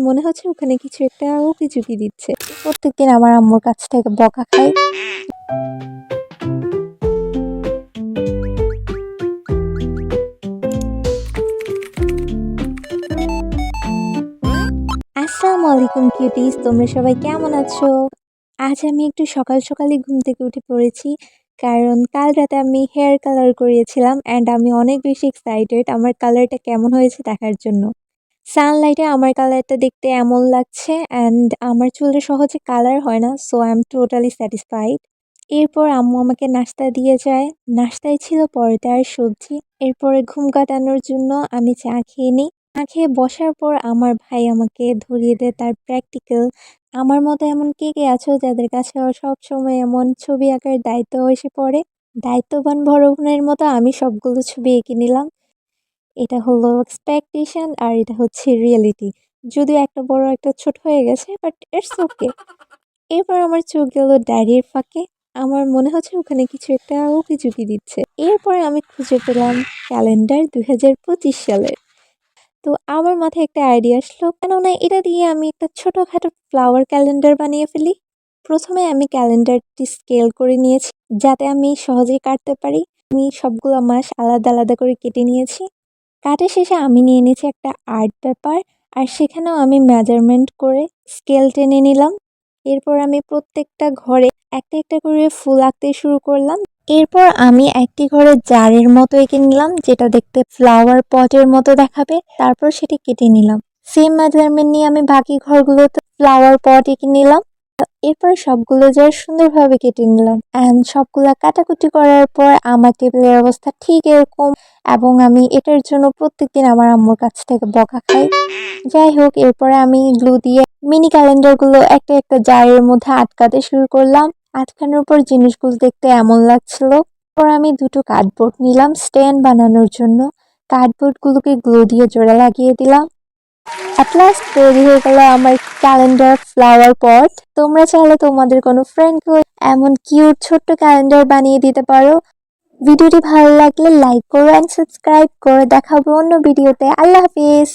মনে হচ্ছে ওখানে কিছু একটা উকি-ঝুঁকি দিচ্ছে। প্রত্যেকদিন আমার আম্মুর কাছ থেকে বকা খাই। আসসালামু আলাইকুম কিউটিস, তোমরা সবাই কেমন আছো? আজ আমি একটু সকাল সকালই ঘুম থেকে উঠে পড়েছি। কারণ কাল রাতে আমি হেয়ার কালার করিয়েছিলাম অ্যান্ড আমি অনেক বেশি এক্সাইটেড আমার কালারটা কেমন হয়েছে দেখার জন্য। সানলাইটে আমার কালারটা দেখতে এমন লাগছে অ্যান্ড আমার চুলে সহজে কালার হয় না, so I am totally satisfied. এরপর আম্মু আমাকে নাস্তা দিয়ে যায়। নাস্তায় ছিল পরোটা আর সবজি। এরপরে ঘুম কাটানোর জন্য আমি চা খেয়ে নিই। চা খেয়ে বসার পর আমার ভাই আমাকে ধরিয়ে দেয় তার প্র্যাকটিক্যাল। আমার মতো এমন কে কে আছো যাদের কাছে সবসময় এমন ছবি আঁকার দায়িত্ব এসে পড়ে? দায়িত্ববান বড় বোনের মতো আমি সবগুলো ছবি এঁকে নিলাম। এটা হলো এক্সপেকটেশন আর এটা হচ্ছে রিয়েলিটি। যদিও একটা বড় একটা ছোট হয়ে গেছে, বাট ইটস ওকে। এরপর আমার চোখ গেল ডায়েরির ফাঁকে। আমার মনে হচ্ছে ওখানে কিছু একটা উকি-ঝুঁকি দিচ্ছে। এরপরে আমি খুঁজে পেলাম ক্যালেন্ডার ২০২৫ সালের। তো আমার মাথায় একটা আইডিয়া আসলো, কেননা এটা দিয়ে আমি একটা ছোটখাটো ফ্লাওয়ার ক্যালেন্ডার বানিয়ে ফেলি। প্রথমে আমি ক্যালেন্ডারটি স্কেল করে নিয়েছি যাতে আমি সহজেই কাটতে পারি। আমি সবগুলো মাস আলাদা আলাদা করে কেটে নিয়েছি। কাটা শেষে আমি নিয়ে নিয়েছি একটা আর্ট পেপার আর সেখানেও আমি মেজারমেন্ট করে স্কেল টেনে নিলাম। এরপর আমি প্রত্যেকটা ঘরে একটা একটা করে ফুল আঁকতে শুরু করলাম। এরপর আমি একটি ঘরে জারের মতো এঁকে নিলাম যেটা দেখতে ফ্লাওয়ার পটের মতো দেখাবে। তারপর সেটি কেটে নিলাম। সেম মেজারমেন্ট নিয়ে আমি বাকি ঘরগুলোতে ফ্লাওয়ার পট এঁকে নিলাম। এরপর সবগুলো জার সুন্দরভাবে কেটে নিলাম অ্যান্ড সবগুলা কাটাকুটি করার পর আমার টেবিলের অবস্থা ঠিক এরকম। এবং আমি এটার জন্য প্রত্যেকদিন আমার আম্মুর কাছ থেকে বকা খাই। যাই হোক, এরপরে আমি গ্লু দিয়ে মিনি ক্যালেন্ডারগুলো একটা একটা জারের মধ্যে আটকাতে শুরু করলাম। আটকানোর পর জিনিসগুলো দেখতে এমন লাগছিল। পর আমি দুটো কার্ডবোর্ড নিলাম স্ট্যান্ড বানানোর জন্য। কার্ডবোর্ডগুলোকে গ্লু দিয়ে জোড়া লাগিয়ে দিলাম। অ্যাট লাস্ট তৈরি হয়ে গেল আমার ক্যালেন্ডার ফ্লাওয়ার পট। তোমরা চাইলে তোমাদের কোনো ফ্রেন্ডকেও এমন কিউট ছোট্ট ক্যালেন্ডার বানিয়ে দিতে পারো। ভিডিওটি ভালো লাগলে লাইক করো অ্যান্ড সাবস্ক্রাইব করে দেখাবো অন্য ভিডিওতে। আল্লাহ হাফিজ।